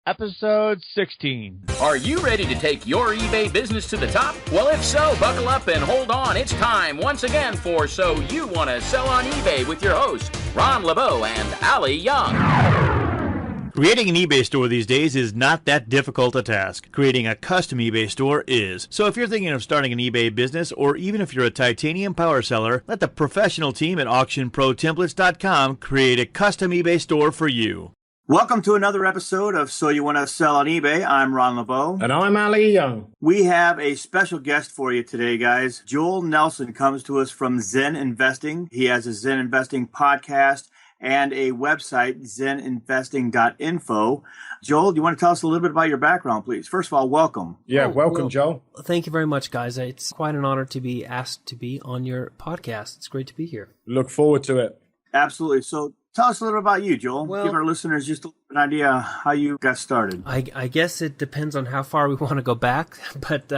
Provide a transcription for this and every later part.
Episode 16. Are you ready to take your eBay business to the top? Well, if so, buckle up and hold on. It's time once again for So You Want to Sell on eBay with your hosts, Ron LeBeau and Ali Young. Creating an eBay store these days is not that difficult a task. Creating a custom eBay store is. So if you're thinking of starting an eBay business, or even if you're a titanium power seller, let the professional team at AuctionProTemplates.com create a custom eBay store for you. Welcome to another episode of So You Want to Sell on eBay. I'm Ron LeBeau. And I'm Ali Young. We have a special guest for you today, guys. Joel Nelson comes to us from Zen Investing. He has a Zen Investing podcast and a website, zeninvesting.info. Joel, do you want to tell us a little bit about your background, please? First of all, welcome. Yeah, welcome, Joel. Thank you very much, guys. It's quite an honor to be asked to be on your podcast. It's great to be here. Look forward to it. Absolutely. So tell us a little about you, Joel. Well, give our listeners just an idea how you got started. I guess it depends on how far we want to go back, but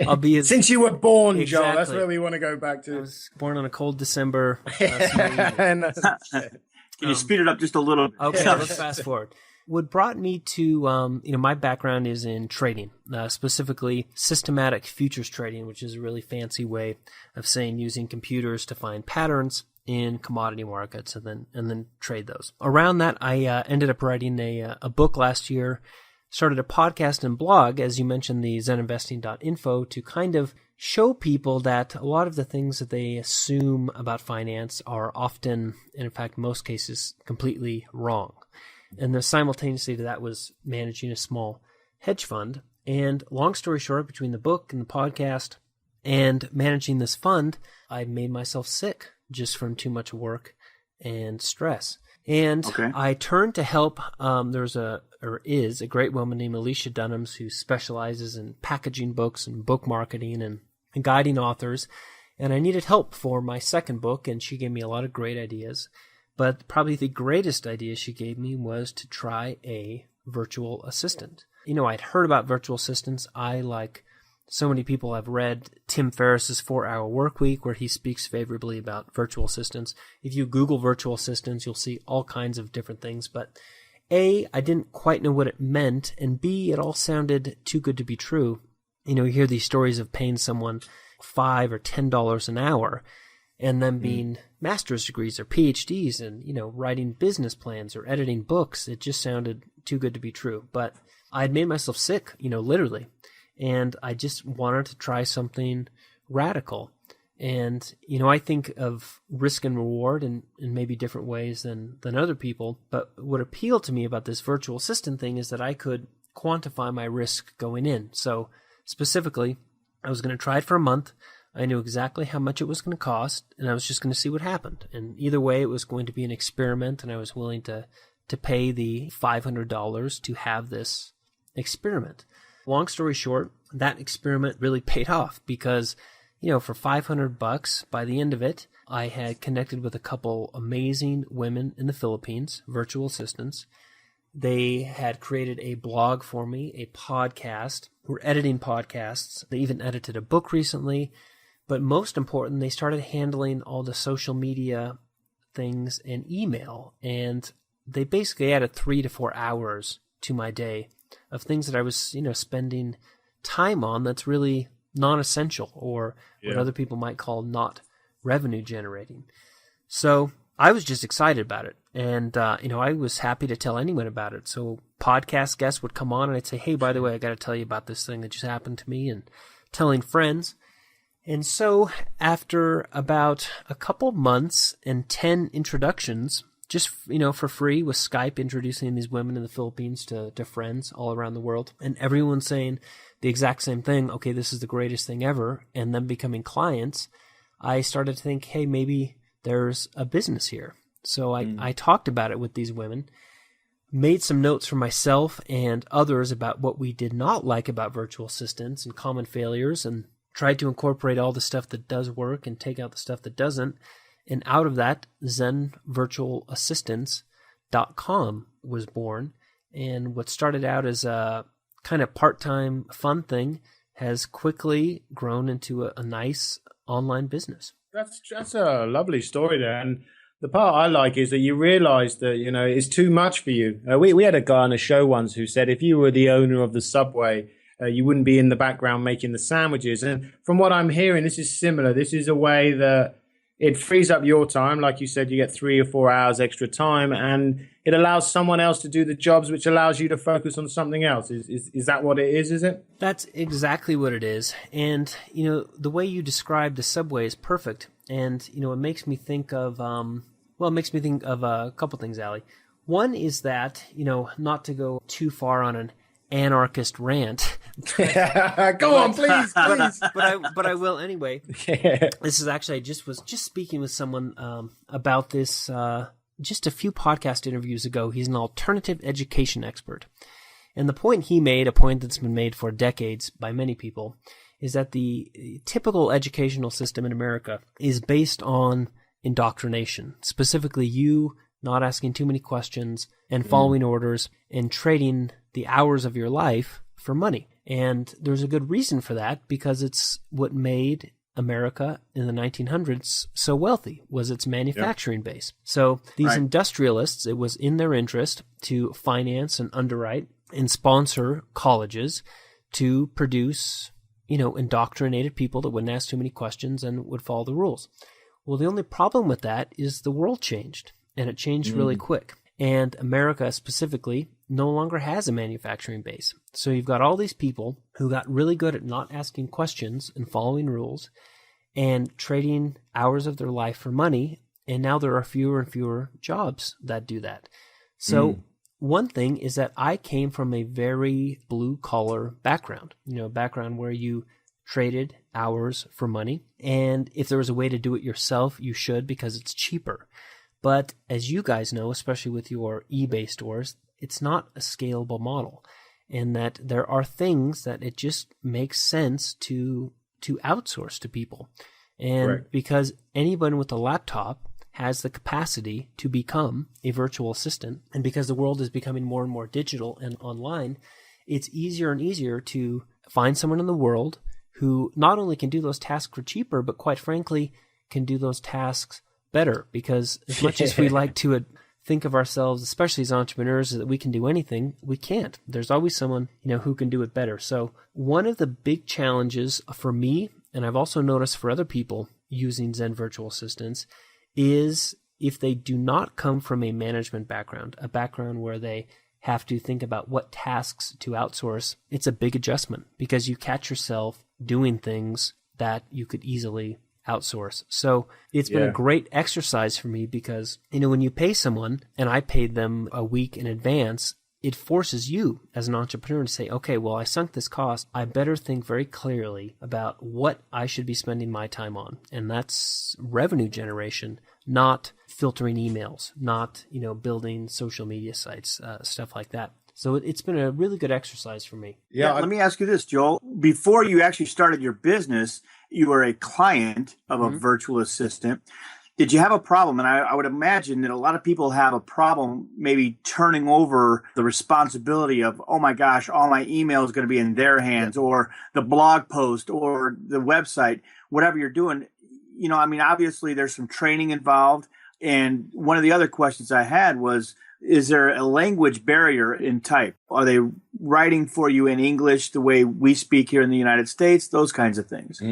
I'll be as... Since you were born, Exactly. Joel, that's where we want to go back to. I was born on a cold December. Can you speed it up just a little bit? Okay, let's fast forward. What brought me to, my background is in trading, specifically systematic futures trading, which is a really fancy way of saying using computers to find patterns in commodity markets and then trade those. Around that, I ended up writing a book last year, started a podcast and blog, as you mentioned, the zeninvesting.info, to kind of show people that a lot of the things that they assume about finance are often, and in fact, most cases, completely wrong. And then simultaneously to that was managing a small hedge fund. And long story short, between the book and the podcast and managing this fund, I made myself sick just from too much work and stress. And I turned to help. Is a great woman named Alicia Dunhams who specializes in packaging books and book marketing and guiding authors. And I needed help for my second book, and she gave me a lot of great ideas. But probably the greatest idea she gave me was to try a virtual assistant. I'd heard about virtual assistants. Like so many people, I've read Tim Ferriss's 4-Hour Workweek, where he speaks favorably about virtual assistants. If you Google virtual assistants, you'll see all kinds of different things. But A, I didn't quite know what it meant, and B, it all sounded too good to be true. You hear these stories of paying someone $5 or $10 an hour, and them being master's degrees or PhDs and, writing business plans or editing books. It just sounded too good to be true. But I had made myself sick, literally. And I just wanted to try something radical. And, I think of risk and reward in maybe different ways than other people. But what appealed to me about this virtual assistant thing is that I could quantify my risk going in. So specifically, I was going to try it for a month. I knew exactly how much it was going to cost, and I was just going to see what happened. And either way, it was going to be an experiment, and I was willing to pay the $500 to have this experiment. Long story short, that experiment really paid off because, for $500 by the end of it, I had connected with a couple amazing women in the Philippines, virtual assistants. They had created a blog for me, a podcast. We're editing podcasts. They even edited a book recently. But most important, they started handling all the social media things and email. And they basically added 3 to 4 hours to my day of things that I was, spending time on that's really non-essential or what other people might call not revenue generating. So I was just excited about it. And, I was happy to tell anyone about it. So podcast guests would come on and I'd say, hey, by the way, I got to tell you about this thing that just happened to me, and telling friends. And so after about a couple months and 10 introductions, just, for free with Skype, introducing these women in the Philippines to friends all around the world, and everyone saying the exact same thing, okay, this is the greatest thing ever, and then becoming clients, I started to think, hey, maybe there's a business here. So I talked about it with these women, made some notes for myself and others about what we did not like about virtual assistants and common failures, and tried to incorporate all the stuff that does work and take out the stuff that doesn't. And out of that, ZenVirtualAssistants.com was born. And what started out as a kind of part-time fun thing has quickly grown into a nice online business. That's a lovely story there. And The part I like is that you realize that, it's too much for you. We had a guy on a show once who said if you were the owner of the Subway, you wouldn't be in the background making the sandwiches. And from what I'm hearing, this is similar. This is a way that it frees up your time. Like you said, you get 3 or 4 hours extra time, and it allows someone else to do the jobs, which allows you to focus on something else. Is that what it is it? That's exactly what it is. And, the way you described the Subway is perfect. And, it makes me think of, a couple things, Allie. One is that, not to go too far on an anarchist rant. Go on, please. But I will anyway. This is actually, I was just speaking with someone about this just a few podcast interviews ago. He's an alternative education expert. And the point he made, a point that's been made for decades by many people, is that the typical educational system in America is based on indoctrination. Specifically, you not asking too many questions and following orders and trading the hours of your life for money. And there's a good reason for that, because it's what made America in the 1900s so wealthy, was its manufacturing base. So these industrialists, it was in their interest to finance and underwrite and sponsor colleges to produce, indoctrinated people that wouldn't ask too many questions and would follow the rules. Well, the only problem with that is the world changed, and it changed really quick. And America specifically no longer has a manufacturing base. So you've got all these people who got really good at not asking questions and following rules and trading hours of their life for money. And now there are fewer and fewer jobs that do that. So one thing is that I came from a very blue-collar background, a background where you traded hours for money. And if there was a way to do it yourself, you should, because it's cheaper. But as you guys know, especially with your eBay stores, it's not a scalable model, and that there are things that it just makes sense to outsource to people. And because anyone with a laptop has the capacity to become a virtual assistant, and because the world is becoming more and more digital and online, it's easier and easier to find someone in the world who not only can do those tasks for cheaper, but quite frankly, can do those tasks better. Because as much as we like to think of ourselves, especially as entrepreneurs, that we can do anything, we can't. There's always someone, who can do it better. So one of the big challenges for me, and I've also noticed for other people using Zen virtual assistants, is if they do not come from a management background, a background where they have to think about what tasks to outsource, it's a big adjustment, because you catch yourself doing things that you could easily outsource. So it's been a great exercise for me, because, when you pay someone, and I paid them a week in advance, it forces you as an entrepreneur to say, okay, well, I sunk this cost. I better think very clearly about what I should be spending my time on. And that's revenue generation, not filtering emails, not, building social media sites, stuff like that. So it's been a really good exercise for me. Yeah, let me ask you this, Joel. Before you actually started your business, you were a client of a virtual assistant. Did you have a problem? And I would imagine that a lot of people have a problem maybe turning over the responsibility of, oh my gosh, all my email is going to be in their hands, or the blog post or the website, whatever you're doing. Obviously there's some training involved. And one of the other questions I had was, is there a language barrier in type? Are they writing for you in English the way we speak here in the United States? Those kinds of things.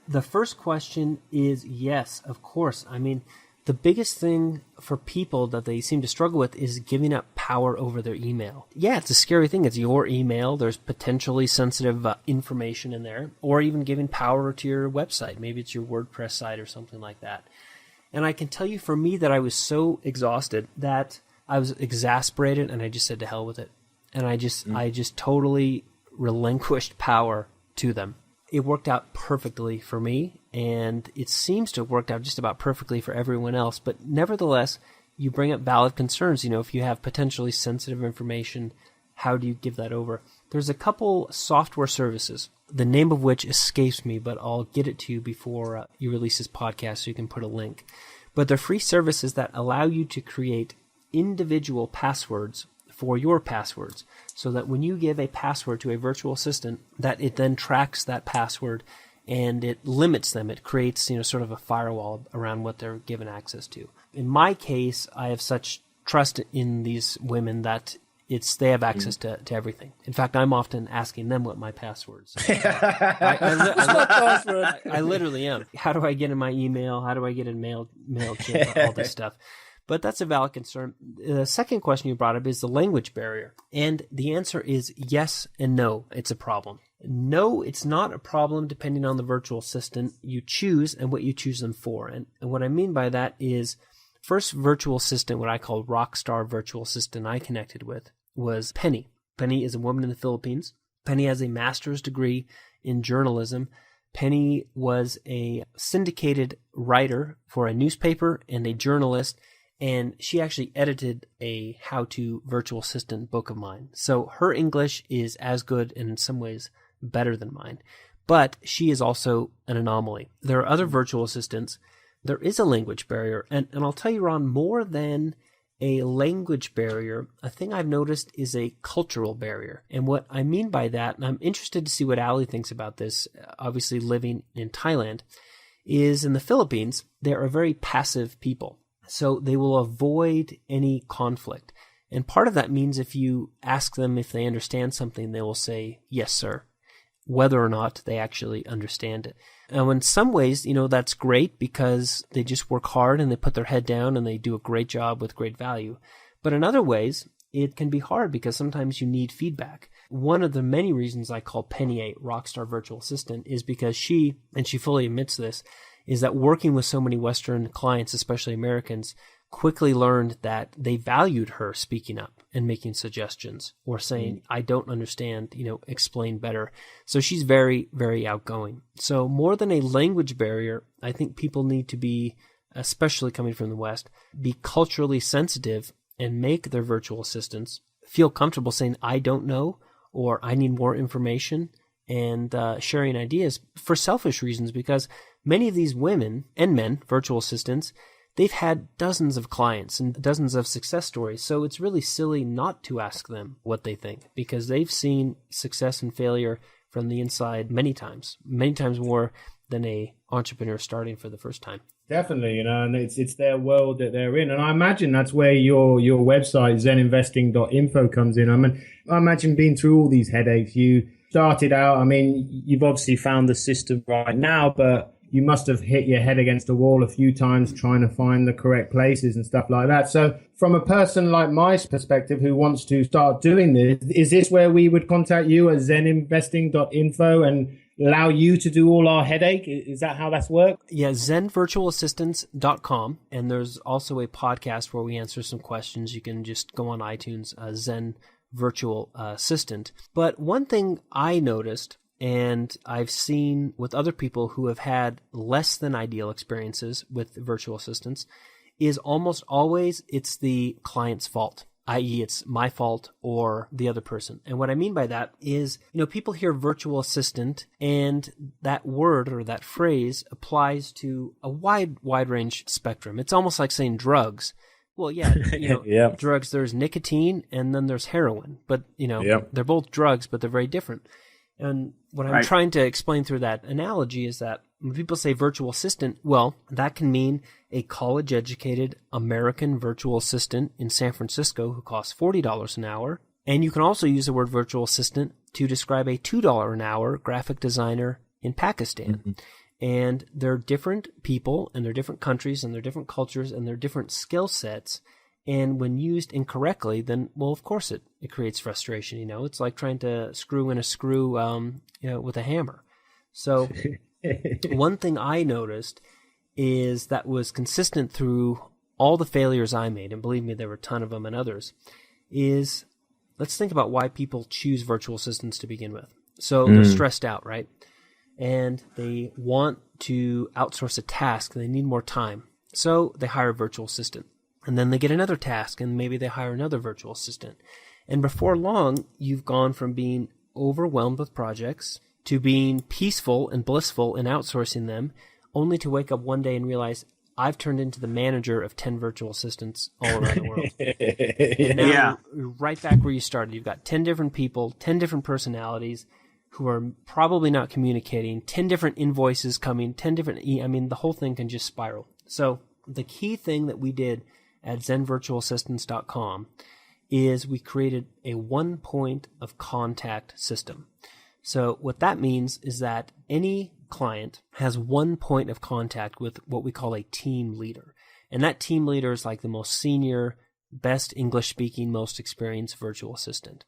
The first question is yes, of course. The biggest thing for people that they seem to struggle with is giving up power over their email. Yeah, it's a scary thing. It's your email. There's potentially sensitive information in there, or even giving power to your website. Maybe it's your WordPress site or something like that. And I can tell you, for me, that I was so exhausted that I was exasperated, and I just said to hell with it. And I just totally relinquished power to them. It worked out perfectly for me, and it seems to have worked out just about perfectly for everyone else. But nevertheless, you bring up valid concerns. If you have potentially sensitive information, how do you give that over? There's a couple software services, the name of which escapes me, but I'll get it to you before you release this podcast so you can put a link. But they're free services that allow you to create individual passwords for your passwords, so that when you give a password to a virtual assistant, that it then tracks that password and it limits them. It creates, sort of a firewall around what they're given access to. in my case, I have such trust in these women that they have access to everything. In fact, I'm often asking them what my passwords are. I literally am. How do I get in my email? How do I get in MailChimp? All this stuff. But that's a valid concern. The second question you brought up is the language barrier. And the answer is yes and no. It's a problem. No, it's not a problem depending on the virtual assistant you choose and what you choose them for. And what I mean by that is, first virtual assistant, what I call rockstar virtual assistant I connected with, was Penny. Penny is a woman in the Philippines. Penny has a master's degree in journalism. Penny was a syndicated writer for a newspaper and a journalist, and she actually edited a how-to virtual assistant book of mine. So her English is as good and in some ways better than mine. But she is also an anomaly. There are other virtual assistants. There is a language barrier. And I'll tell you, Ron, more than a language barrier, a thing I've noticed is a cultural barrier. And what I mean by that, and I'm interested to see what Ali thinks about this, obviously living in Thailand, is in the Philippines, they're a very passive people. So they will avoid any conflict. And part of that means if you ask them if they understand something, they will say, yes, sir, whether or not they actually understand it. Now, in some ways, that's great because they just work hard and they put their head down and they do a great job with great value. But in other ways, it can be hard because sometimes you need feedback. One of the many reasons I call Penny a rockstar virtual assistant is because she fully admits this, is that working with so many Western clients, especially Americans, quickly learned that they valued her speaking up and making suggestions or saying, I don't understand, explain better. So she's very, very outgoing. So more than a language barrier, I think people need to be, especially coming from the West, be culturally sensitive and make their virtual assistants feel comfortable saying, I don't know, or I need more information, and sharing ideas for selfish reasons, because many of these women and men, virtual assistants, they've had dozens of clients and dozens of success stories. So it's really silly not to ask them what they think, because they've seen success and failure from the inside many times more than a entrepreneur starting for the first time. Definitely, and it's their world that they're in. And I imagine that's where your website, zeninvesting.info, comes in. I imagine being through all these headaches, you started out, you've obviously found the system right now, but you must have hit your head against a wall a few times trying to find the correct places and stuff like that. So from a person like my perspective who wants to start doing this, is this where we would contact you at zeninvesting.info and allow you to do all our headache? Is that how that's worked? Yeah, zenvirtualassistants.com. And there's also a podcast where we answer some questions. You can just go on iTunes, Zen Virtual Assistant. But one thing I noticed, and I've seen with other people who have had less than ideal experiences with virtual assistants, is almost always it's the client's fault, i.e. it's my fault or the other person. And what I mean by that is, people hear virtual assistant and that word or that phrase applies to a wide range spectrum. It's almost like saying drugs. Well, yeah, Yep. Drugs, there's nicotine and then there's heroin, but Yep. They're both drugs, but they're very different. And what I'm trying to explain through that analogy is that when people say virtual assistant, well, that can mean a college-educated American virtual assistant in San Francisco who costs $40 an hour. And you can also use the word virtual assistant to describe a $2 an hour graphic designer in Pakistan. Mm-hmm. And they're different people, and they're different countries, and they're different cultures, and they're different skill sets. And when used incorrectly, then, well, of course it creates frustration. It's like trying to screw in a screw, with a hammer. So one thing I noticed is that was consistent through all the failures I made, and believe me, there were a ton of them and others, is let's think about why people choose virtual assistants to begin with. So they're stressed out, right? And they want to outsource a task. They need more time. So they hire a virtual assistant. And then they get another task, and maybe they hire another virtual assistant. And before long, you've gone from being overwhelmed with projects to being peaceful and blissful in outsourcing them, only to wake up one day and realize, I've turned into the manager of 10 virtual assistants all around the world. And now you're right back where you started. You've got 10 different people, 10 different personalities who are probably not communicating, 10 different invoices coming, 10 different... the whole thing can just spiral. So the key thing that we did at zenvirtualassistants.com is we created a one point of contact system. So what that means is that any client has one point of contact with what we call a team leader. And that team leader is like the most senior, best English-speaking, most experienced virtual assistant.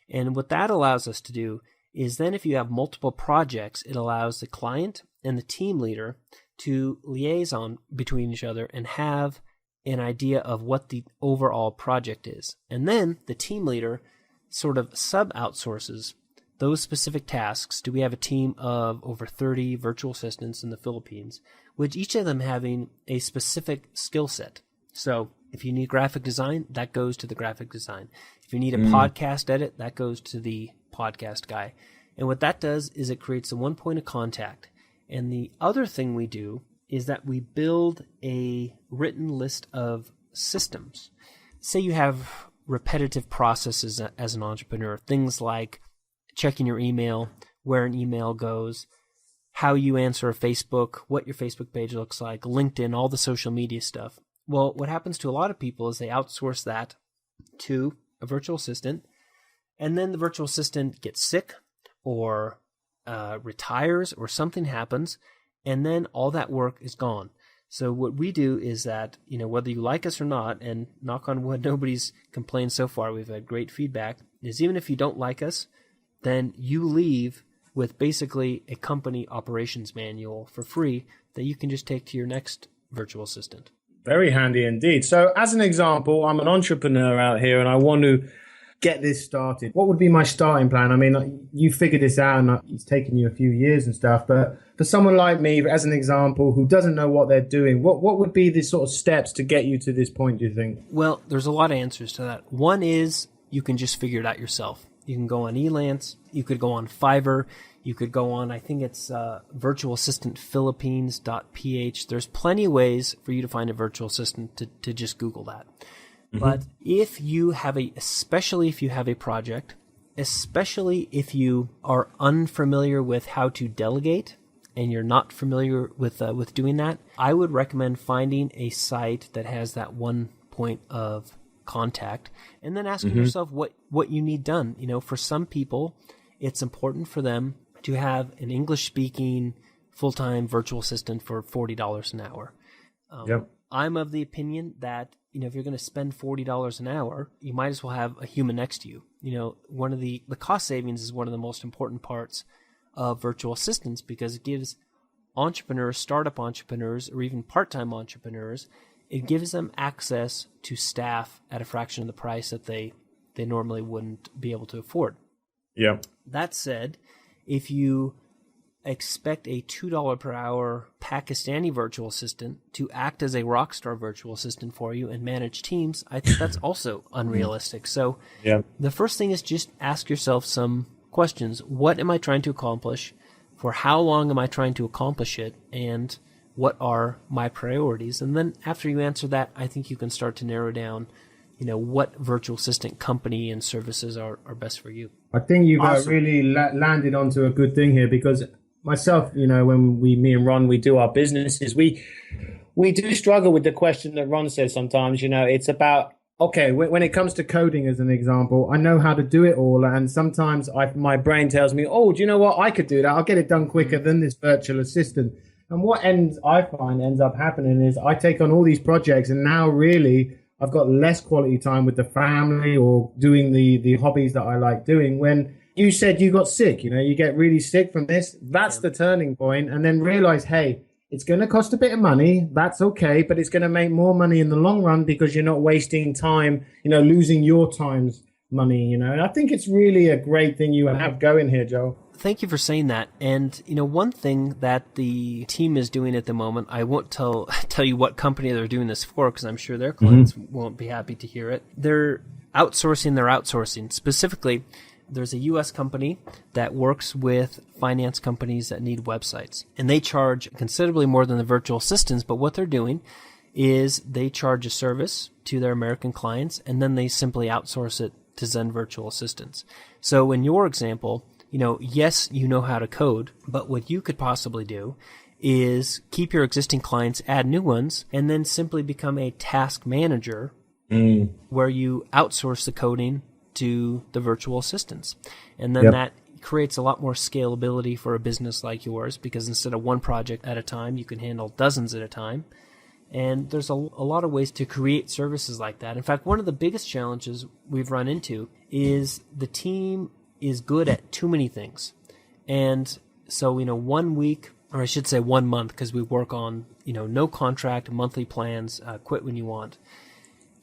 And what that allows us to do is then if you have multiple projects, it allows the client and the team leader to liaison between each other and have an idea of what the overall project is. And then the team leader sort of sub-outsources those specific tasks. Do we have a team of over 30 virtual assistants in the Philippines, with each of them having a specific skill set? So if you need graphic design, that goes to the graphic design. If you need a podcast edit, that goes to the podcast guy. And what that does is it creates a one point of contact. And the other thing we do is that we build a written list of systems. Say you have repetitive processes as an entrepreneur, things like checking your email, where an email goes, how you answer a Facebook, what your Facebook page looks like, LinkedIn, all the social media stuff. Well, what happens to a lot of people is they outsource that to a virtual assistant, and then the virtual assistant gets sick or retires or something happens, and then all that work is gone. So what we do is that, whether you like us or not, and knock on wood, nobody's complained so far, we've had great feedback, is even if you don't like us, then you leave with basically a company operations manual for free that you can just take to your next virtual assistant. Very handy indeed. So as an example, I'm an entrepreneur out here and I want to get this started. What would be my starting plan? I mean, you figured this out and it's taken you a few years and stuff, but for someone like me, as an example, who doesn't know what they're doing, what would be the sort of steps to get you to this point, do you think? Well, there's a lot of answers to that. One is you can just figure it out yourself. You can go on Elance, you could go on Fiverr, you could go on, I think it's virtualassistantphilippines.ph. There's plenty of ways for you to find a virtual assistant to just Google that. Mm-hmm. But if you have especially if you have a project, especially if you are unfamiliar with how to delegate and you're not familiar with doing that, I would recommend finding a site that has that one point of contact and then asking yourself what you need done. For some people, it's important for them to have an English-speaking full-time virtual assistant for $40 an hour. I'm of the opinion that, if you're going to spend $40 an hour, you might as well have a human next to you. One of the cost savings is one of the most important parts of virtual assistants because it gives entrepreneurs, startup entrepreneurs, or even part-time entrepreneurs, it gives them access to staff at a fraction of the price that they normally wouldn't be able to afford. Yeah. That said, if you expect a $2 per hour Pakistani virtual assistant to act as a rockstar virtual assistant for you and manage teams, I think that's also unrealistic. So the first thing is just ask yourself some questions. What am I trying to accomplish? For how long am I trying to accomplish it? And what are my priorities? And then after you answer that, I think you can start to narrow down, what virtual assistant company and services are best for you. I think you've really landed onto a good thing here because myself, when me and Ron, we do our businesses, we do struggle with the question that Ron says sometimes, it's about, okay, when it comes to coding as an example, I know how to do it all. And sometimes my brain tells me, oh, do you know what? I could do that. I'll get it done quicker than this virtual assistant. And what ends up happening is I take on all these projects and now really I've got less quality time with the family or doing the hobbies that I like doing. When you said you got sick, you get really sick from this, that's the turning point. And then realize, hey, it's going to cost a bit of money. That's okay. But it's going to make more money in the long run because you're not wasting time, losing your time's money, And I think it's really a great thing you have going here, Joel. Thank you for saying that. And, one thing that the team is doing at the moment, I won't tell you what company they're doing this for because I'm sure their clients won't be happy to hear it. They're outsourcing their outsourcing. Specifically, there's a U.S. company that works with finance companies that need websites. And they charge considerably more than the virtual assistants, but what they're doing is they charge a service to their American clients, and then they simply outsource it to Zen Virtual Assistants. So in your example, yes, you know how to code, but what you could possibly do is keep your existing clients, add new ones, and then simply become a task manager where you outsource the coding to the virtual assistants. And then that creates a lot more scalability for a business like yours, because instead of one project at a time, you can handle dozens at a time. And there's a lot of ways to create services like that. In fact, one of the biggest challenges we've run into is the team is good at too many things. And so, 1 week, or I should say 1 month, because we work on, no contract, monthly plans, quit when you want.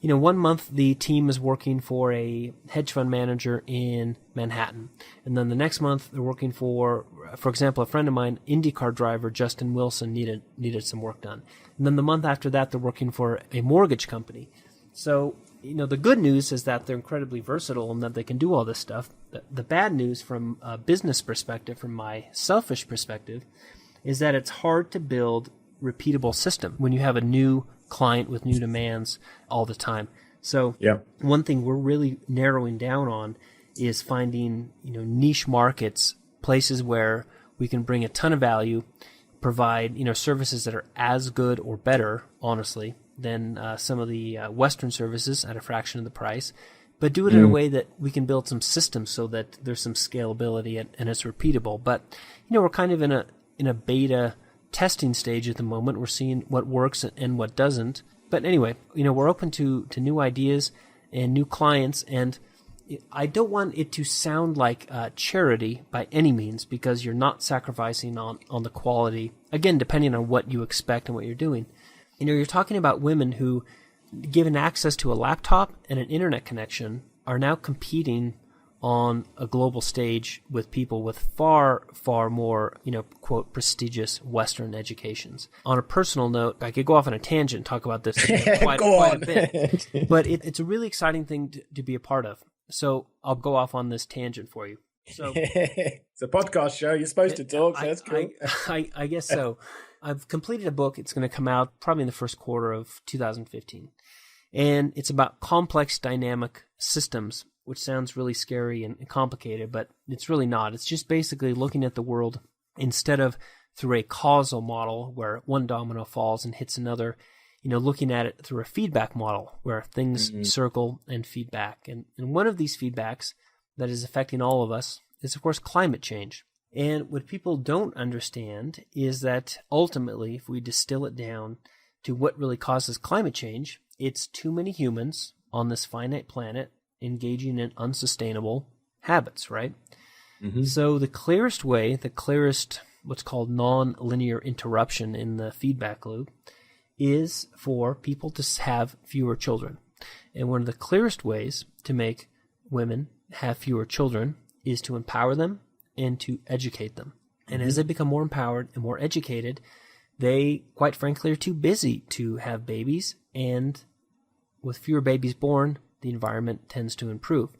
1 month the team is working for a hedge fund manager in Manhattan. And then the next month they're working for example, a friend of mine, IndyCar driver Justin Wilson, needed some work done. And then the month after that they're working for a mortgage company. So, the good news is that they're incredibly versatile and that they can do all this stuff. The bad news from a business perspective, from my selfish perspective, is that it's hard to build repeatable system when you have a new client with new demands all the time. So one thing we're really narrowing down on is finding, niche markets, places where we can bring a ton of value, provide, services that are as good or better, honestly, than some of the Western services at a fraction of the price, but do it in a way that we can build some systems so that there's some scalability and it's repeatable. But, we're kind of in a beta testing stage at the moment. We're seeing what works and what doesn't. But anyway, we're open to new ideas and new clients. And I don't want it to sound like charity by any means, because you're not sacrificing on the quality, again, depending on what you expect and what you're doing. You're talking about women who, given access to a laptop and an internet connection, are now competing on a global stage with people with far, far more, quote, prestigious Western educations. On a personal note, I could go off on a tangent and talk about this quite a bit, but it's a really exciting thing to be a part of. So I'll go off on this tangent for you. So it's a podcast show. You're supposed to talk, so that's cool. I guess so. I've completed a book. It's going to come out probably in the first quarter of 2015. And it's about complex dynamic systems, which sounds really scary and complicated, but it's really not. It's just basically looking at the world instead of through a causal model where one domino falls and hits another, looking at it through a feedback model where things circle and feedback. And one of these feedbacks that is affecting all of us is, of course, climate change. And what people don't understand is that ultimately, if we distill it down to what really causes climate change, it's too many humans on this finite planet engaging in unsustainable habits, right? So the clearest what's called non-linear interruption in the feedback loop is for people to have fewer children. And one of the clearest ways to make women have fewer children is to empower them and to educate them. And as they become more empowered and more educated, they, quite frankly, are too busy to have babies. And with fewer babies born, the environment tends to improve.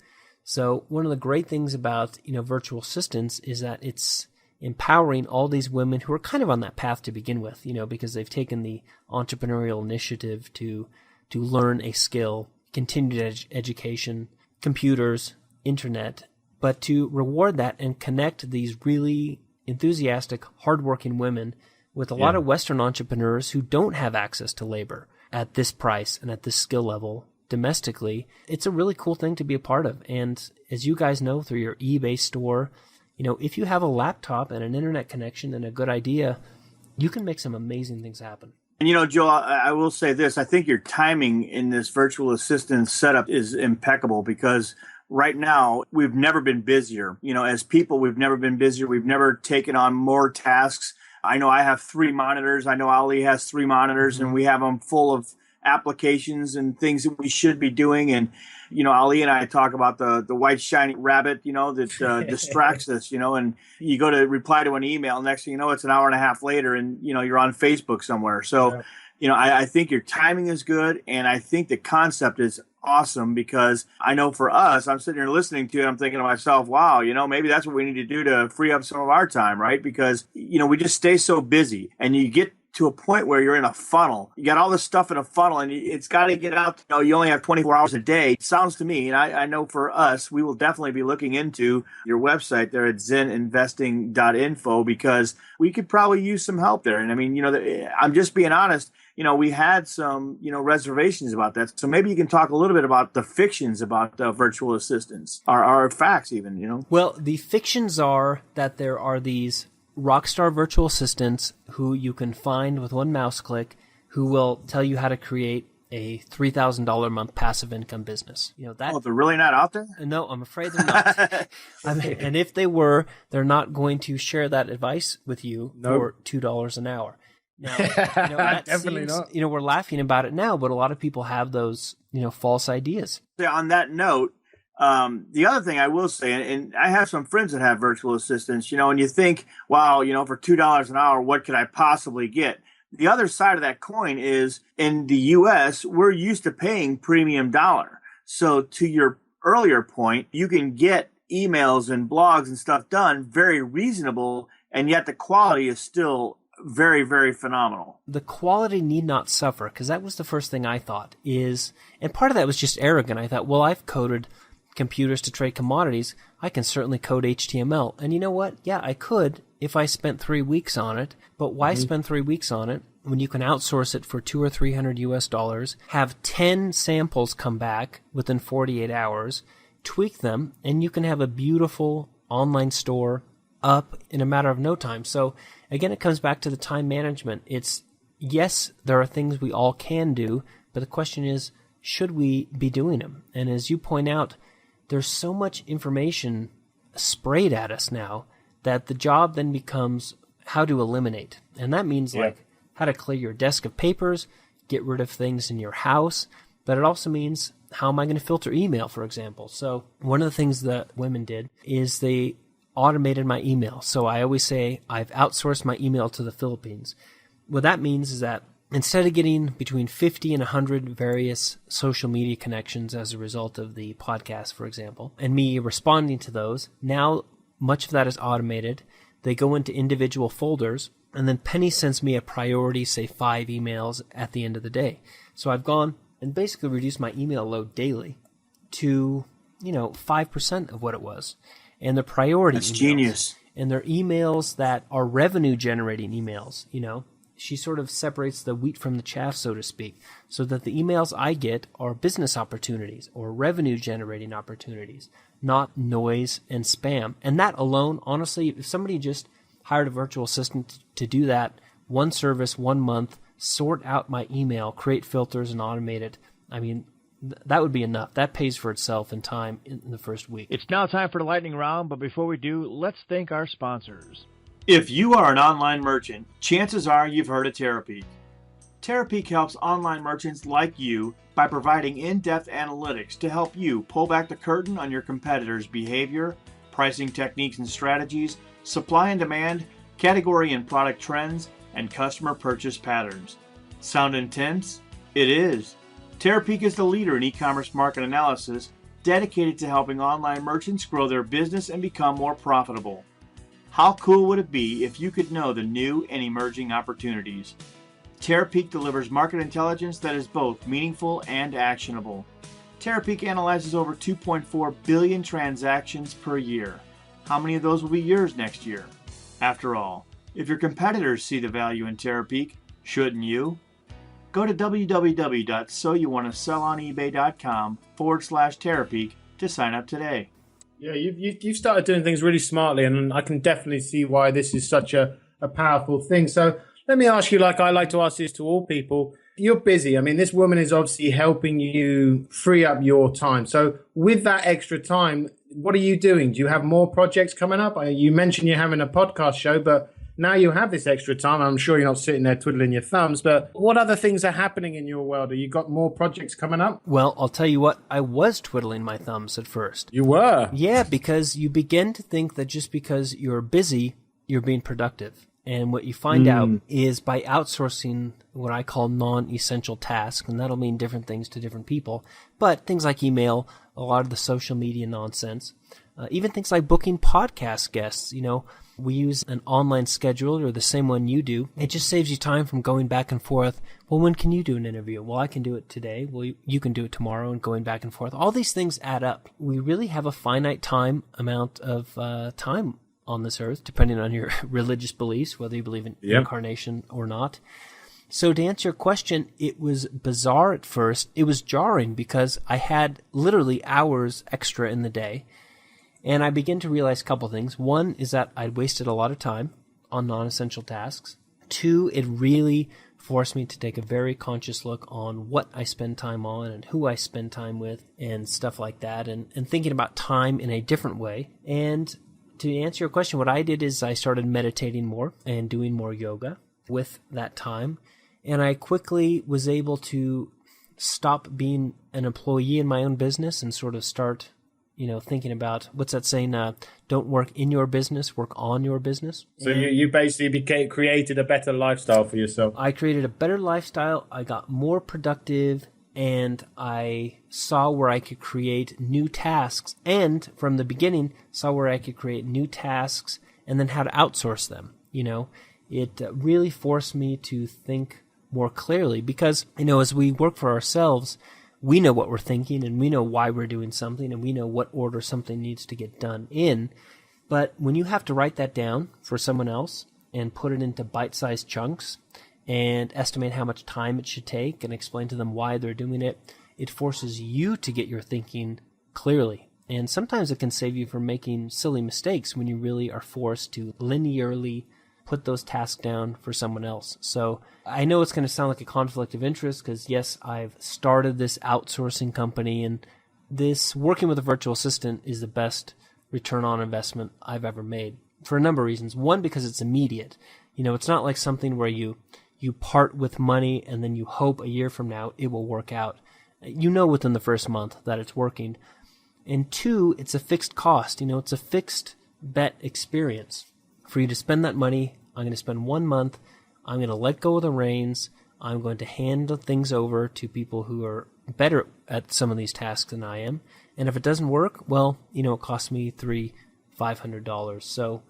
So one of the great things about, virtual assistants is that it's empowering all these women who are kind of on that path to begin with, because they've taken the entrepreneurial initiative to learn a skill, continued education, computers, internet, but to reward that and connect these really enthusiastic, hardworking women with a lot of Western entrepreneurs who don't have access to labor at this price and at this skill level domestically. It's a really cool thing to be a part of. And as you guys know, through your eBay store, if you have a laptop and an internet connection and a good idea, you can make some amazing things happen. And, Joel, I will say this. I think your timing in this virtual assistant setup is impeccable, because right now we've never been busier. As people, we've never been busier. We've never taken on more tasks. I know I have 3 monitors. I know Ali has 3 monitors, and we have them full of applications and things that we should be doing. And, Ali and I talk about the white shiny rabbit, that distracts us, and you go to reply to an email. Next thing you know, it's an hour and a half later and, you're on Facebook somewhere. So, I think your timing is good. And I think the concept is awesome, because I know for us, I'm sitting here listening to it. I'm thinking to myself, wow, maybe that's what we need to do to free up some of our time, right? Because, we just stay so busy, and you get to a point where you're in a funnel. You got all this stuff in a funnel, and it's got to get out. You only have 24 hours a day. It sounds to me, and I know for us, we will definitely be looking into your website there at zeninvesting.info, because we could probably use some help there. And I mean, I'm just being honest. We had some, reservations about that. So maybe you can talk a little bit about the fictions about virtual assistants, or facts even, Well, the fictions are that there are these rockstar virtual assistants who you can find with one mouse click, who will tell you how to create a $3,000 a month passive income business. Oh, they're really not out there? No, I'm afraid they're not. And if they were, they're not going to share that advice with you for $2 an hour. Now, that definitely seems, not. We're laughing about it now, but a lot of people have those, false ideas. On that note, the other thing I will say, and I have some friends that have virtual assistants, and you think, wow, for $2 an hour, what could I possibly get? The other side of that coin is, in the U.S., we're used to paying premium dollar. So to your earlier point, you can get emails and blogs and stuff done very reasonable, and yet the quality is still very, very phenomenal. The quality need not suffer, because that was the first thing I thought and part of that was just arrogant. I thought, well, I've coded computers to trade commodities. I can certainly code HTML. And you know what? Yeah, I could if I spent 3 weeks on it. But why spend 3 weeks on it when you can outsource it for $200 or $300 US, have 10 samples come back within 48 hours, tweak them, and you can have a beautiful online store up in a matter of no time. So again, it comes back to the time management. Yes, there are things we all can do, but the question is, should we be doing them? And as you point out, there's so much information sprayed at us now that the job then becomes how to eliminate. And that means like how to clear your desk of papers, get rid of things in your house, but it also means, how am I going to filter email, for example? So one of the things that women did is they automated my email. So I always say I've outsourced my email to the Philippines. What that means is that instead of getting between 50 and 100 various social media connections as a result of the podcast, for example, and me responding to those, now much of that is automated. They go into individual folders, and then Penny sends me a priority, say 5 emails at the end of the day. So I've gone and basically reduced my email load daily to, 5% of what it was. And the priority That's emails, genius. And they're emails that are revenue generating emails, She sort of separates the wheat from the chaff, so to speak, so that the emails I get are business opportunities or revenue generating opportunities, not noise and spam. And that alone, honestly, if somebody just hired a virtual assistant to do that, one service, 1 month, sort out my email, create filters and automate it, I mean, that would be enough. That pays for itself in time in the first week. It's now time for the lightning round, but before we do, let's thank our sponsors. If you are an online merchant, chances are you've heard of Terapeak. Terapeak helps online merchants like you by providing in-depth analytics to help you pull back the curtain on your competitors' behavior, pricing techniques and strategies, supply and demand, category and product trends, and customer purchase patterns. Sound intense? It is. Terapeak is the leader in e-commerce market analysis, dedicated to helping online merchants grow their business and become more profitable. How cool would it be if you could know the new and emerging opportunities? Terapeak delivers market intelligence that is both meaningful and actionable. Terapeak analyzes over 2.4 billion transactions per year. How many of those will be yours next year? After all, if your competitors see the value in Terapeak, shouldn't you? Go to www.soyouwantasellonebay.com/Terapeak to sign up today. Yeah, you've started doing things really smartly, and I can definitely see why this is such a powerful thing. So let me ask you, like I like to ask this to all people, you're busy. I mean, this woman is obviously helping you free up your time. So with that extra time, what are you doing? Do you have more projects coming up? You mentioned you're having a podcast show, but now you have this extra time. I'm sure you're not sitting there twiddling your thumbs, but what other things are happening in your world? Have you got more projects coming up? Well, I'll tell you what, I was twiddling my thumbs at first. You were? Yeah, because you begin to think that just because you're busy, you're being productive. And what you find out is by outsourcing what I call non-essential tasks, and that'll mean different things to different people, but things like email, a lot of the social media nonsense, even things like booking podcast guests. We use an online scheduler, or the same one you do. It just saves you time from going back and forth. Well, when can you do an interview? Well, I can do it today. Well, you can do it tomorrow, and going back and forth. All these things add up. We really have a finite amount of time on this earth, depending on your religious beliefs, whether you believe in incarnation or not. So to answer your question, it was bizarre at first. It was jarring because I had literally hours extra in the day. And I began to realize a couple things. One is that I'd wasted a lot of time on non-essential tasks. Two, it really forced me to take a very conscious look on what I spend time on and who I spend time with and stuff like that, and thinking about time in a different way. And to answer your question, what I did is I started meditating more and doing more yoga with that time. And I quickly was able to stop being an employee in my own business and sort of start thinking about, what's that saying? Don't work in your business, work on your business. So you basically created a better lifestyle for yourself. I created a better lifestyle. I got more productive, and I saw where I could create new tasks. And from the beginning, saw where I could create new tasks and then how to outsource them. It really forced me to think more clearly because, as we work for ourselves, we know what we're thinking, and we know why we're doing something, and we know what order something needs to get done in. But when you have to write that down for someone else and put it into bite-sized chunks and estimate how much time it should take and explain to them why they're doing it, it forces you to get your thinking clearly. And sometimes it can save you from making silly mistakes when you really are forced to linearly put those tasks down for someone else. So I know it's going to sound like a conflict of interest because, yes, I've started this outsourcing company, and this working with a virtual assistant is the best return on investment I've ever made for a number of reasons. One, because it's immediate. It's not like something where you part with money and then you hope a year from now it will work out. Within the first month that it's working. And two, it's a fixed cost. It's a fixed bet experience. For you to spend that money, I'm going to spend 1 month, I'm going to let go of the reins, I'm going to hand things over to people who are better at some of these tasks than I am. And if it doesn't work, well, it costs me $500. So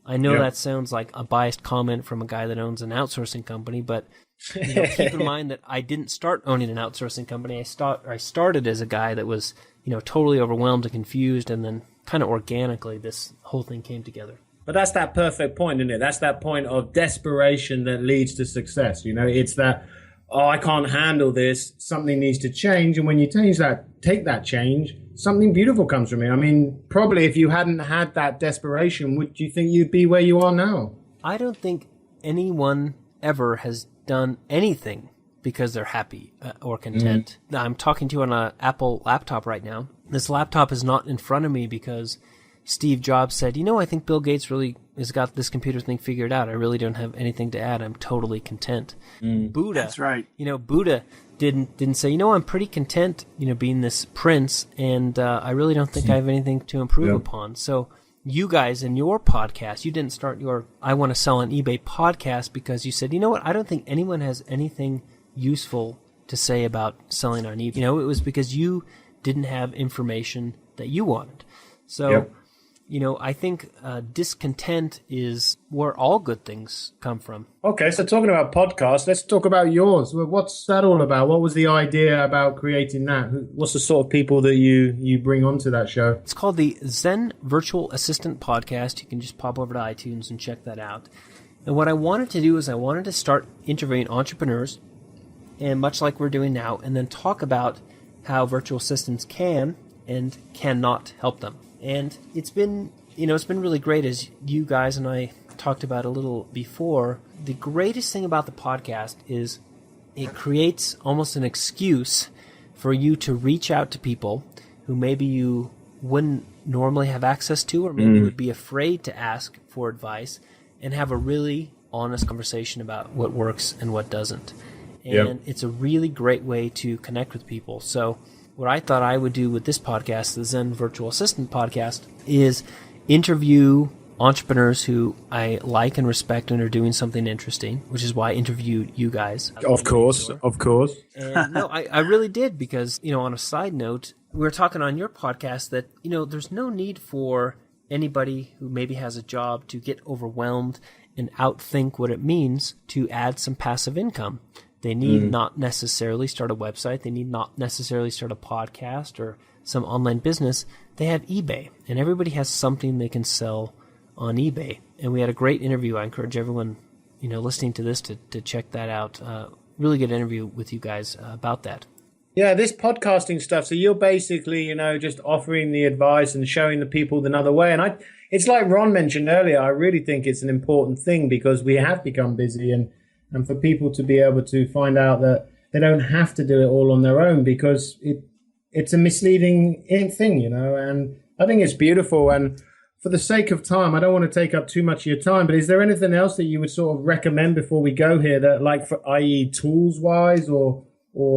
I know that sounds like a biased comment from a guy that owns an outsourcing company, but keep in mind that I didn't start owning an outsourcing company. I started as a guy that was, totally overwhelmed and confused, and then kind of organically this whole thing came together. But that's that perfect point, isn't it? That's that point of desperation that leads to success. It's that, I can't handle this. Something needs to change. And when you take that change, something beautiful comes from it. I mean, probably if you hadn't had that desperation, would you think you'd be where you are now? I don't think anyone ever has done anything because they're happy or content. I'm talking to you on an Apple laptop right now. This laptop is not in front of me because Steve Jobs said, I think Bill Gates really has got this computer thing figured out. I really don't have anything to add. I'm totally content. Buddha. That's right. Buddha didn't say, I'm pretty content, being this prince, and I really don't think I have anything to improve upon. So you guys in your podcast, you didn't start your I Want to Sell on eBay podcast because you said, I don't think anyone has anything useful to say about selling on eBay. It was because you didn't have information that you wanted. So I think discontent is where all good things come from. Okay, so talking about podcasts, let's talk about yours. What's that all about? What was the idea about creating that? What's the sort of people that you bring onto that show? It's called the Zen Virtual Assistant Podcast. You can just pop over to iTunes and check that out. And what I wanted to do is I wanted to start interviewing entrepreneurs, and much like we're doing now, and then talk about how virtual assistants can and cannot help them. And it's been really great, as you guys and I talked about a little before. The greatest thing about the podcast is it creates almost an excuse for you to reach out to people who maybe you wouldn't normally have access to, or maybe would be afraid to ask for advice, and have a really honest conversation about what works and what doesn't. And it's a really great way to connect with people. So what I thought I would do with this podcast, the Zen Virtual Assistant Podcast, is interview entrepreneurs who I like and respect and are doing something interesting, which is why I interviewed you guys. Of course. And no, I really did, because, on a side note, we were talking on your podcast that, there's no need for anybody who maybe has a job to get overwhelmed and outthink what it means to add some passive income. They need not necessarily start a website. They need not necessarily start a podcast or some online business. They have eBay, and everybody has something they can sell on eBay. And we had a great interview. I encourage everyone, listening to this to check that out. Really good interview with you guys about that. Yeah, this podcasting stuff. So you're basically, just offering the advice and showing the people another way. And it's like Ron mentioned earlier. I really think it's an important thing because we have become busy, and for people to be able to find out that they don't have to do it all on their own, because it's a misleading thing, and I think it's beautiful. And for the sake of time, I don't want to take up too much of your time, but is there anything else that you would sort of recommend before we go here, that i.e. tools wise, or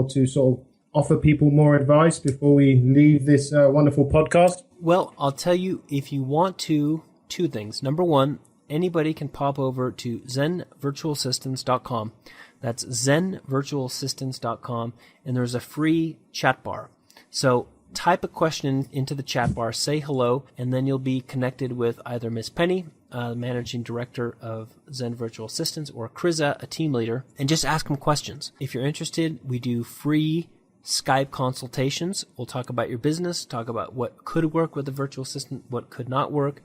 to sort of offer people more advice before we leave this wonderful podcast? Well, I'll tell you, if you want to, two things. Number one, anybody can pop over to zenvirtualassistants.com. That's zenvirtualassistants.com, and there's a free chat bar. So type a question into the chat bar, say hello, and then you'll be connected with either Miss Penny, managing director of Zen Virtual Assistants, or Kriza, a team leader, and just ask them questions. If you're interested, we do free Skype consultations. We'll talk about your business, talk about what could work with a virtual assistant, what could not work,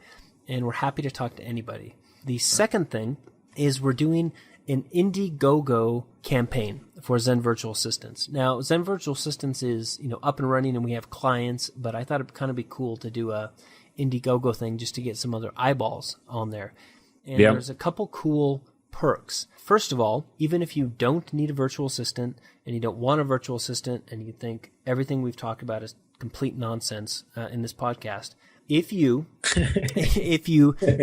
and we're happy to talk to anybody. The second thing is we're doing an Indiegogo campaign for Zen Virtual Assistants. Now, Zen Virtual Assistants is, up and running and we have clients, but I thought it'd kind of be cool to do a Indiegogo thing just to get some other eyeballs on there. And there's a couple cool perks. First of all, even if you don't need a virtual assistant and you don't want a virtual assistant and you think everything we've talked about is complete nonsense in this podcast, if you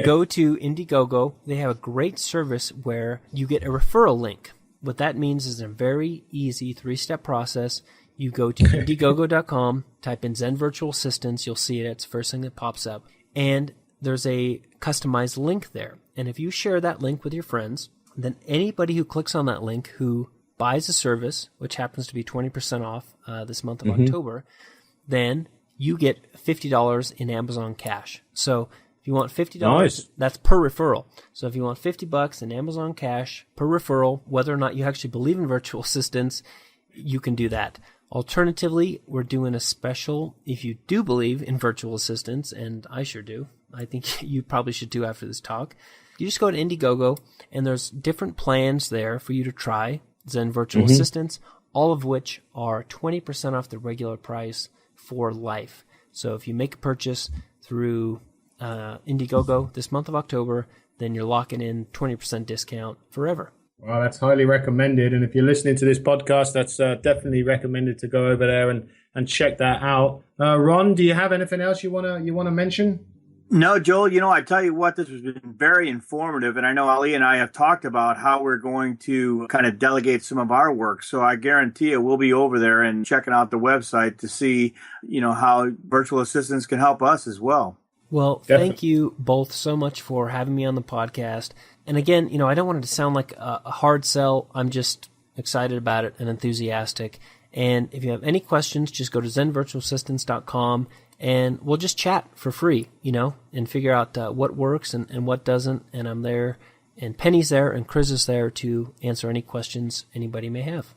go to Indiegogo, they have a great service where you get a referral link. What that means is a very easy 3-step process. You go to Indiegogo.com, type in Zen Virtual Assistants, you'll see it. It's the first thing that pops up. And there's a customized link there. And if you share that link with your friends, then anybody who clicks on that link who buys a service, which happens to be 20% off this month of October, then you get $50 in Amazon cash. So if you want $50, that's per referral. So if you want $50 in Amazon cash per referral, whether or not you actually believe in virtual assistants, you can do that. Alternatively, we're doing a special if you do believe in virtual assistants, and I sure do. I think you probably should too after this talk. You just go to Indiegogo, and there's different plans there for you to try Zen Virtual Assistants, all of which are 20% off the regular price for life. So if you make a purchase through Indiegogo this month of October, then you're locking in 20% discount forever. Well, that's highly recommended. And if you're listening to this podcast, that's definitely recommended to go over there and check that out. Ron, do you have anything else you wanna mention? No, Joel, I tell you what, this has been very informative. And I know Ali and I have talked about how we're going to kind of delegate some of our work. So I guarantee you we'll be over there and checking out the website to see, how virtual assistants can help us as well. Well, Thank you both so much for having me on the podcast. And again, I don't want it to sound like a hard sell. I'm just excited about it and enthusiastic. And if you have any questions, just go to zenvirtualassistants.com and we'll just chat for free, and figure out what works and what doesn't. And I'm there, and Penny's there, and Chris is there to answer any questions anybody may have.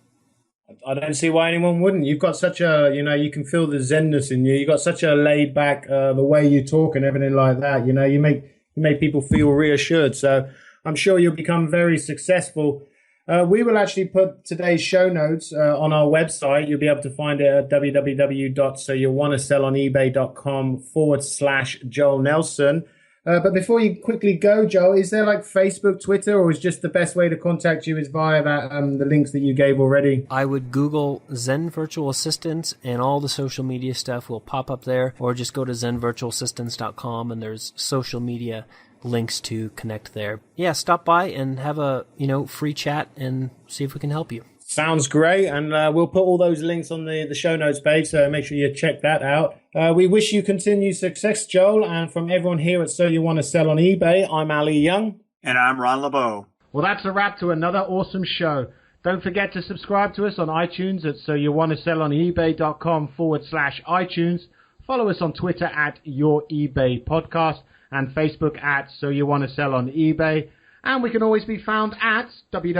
I don't see why anyone wouldn't. You've got such a, you can feel the zenness in you. You've got such a laid back, the way you talk and everything like that. You make people feel reassured. So I'm sure you'll become very successful. We will actually put today's show notes on our website. You'll be able to find it at www.soyouwannasellonebay.com/Joel Nelson. But before you quickly go, Joel, is there like Facebook, Twitter, or is just the best way to contact you is via that the links that you gave already? I would Google Zen Virtual Assistants and all the social media stuff will pop up there, or just go to zenvirtualassistants.com and there's social media links to connect there. Yeah, stop by and have a free chat and see if we can help you. Sounds great, and we'll put all those links on the show notes page, so make sure you check that out. We wish you continued success, Joel, and from everyone here at So You Want to Sell on eBay, I'm Ali Young. And I'm Ron LeBeau. Well, that's a wrap to another awesome show. Don't forget to subscribe to us on iTunes at soyouwantasellonebay.com/iTunes. Follow us on Twitter at Your eBay Podcast and Facebook at So You Want to Sell on eBay. And we can always be found at www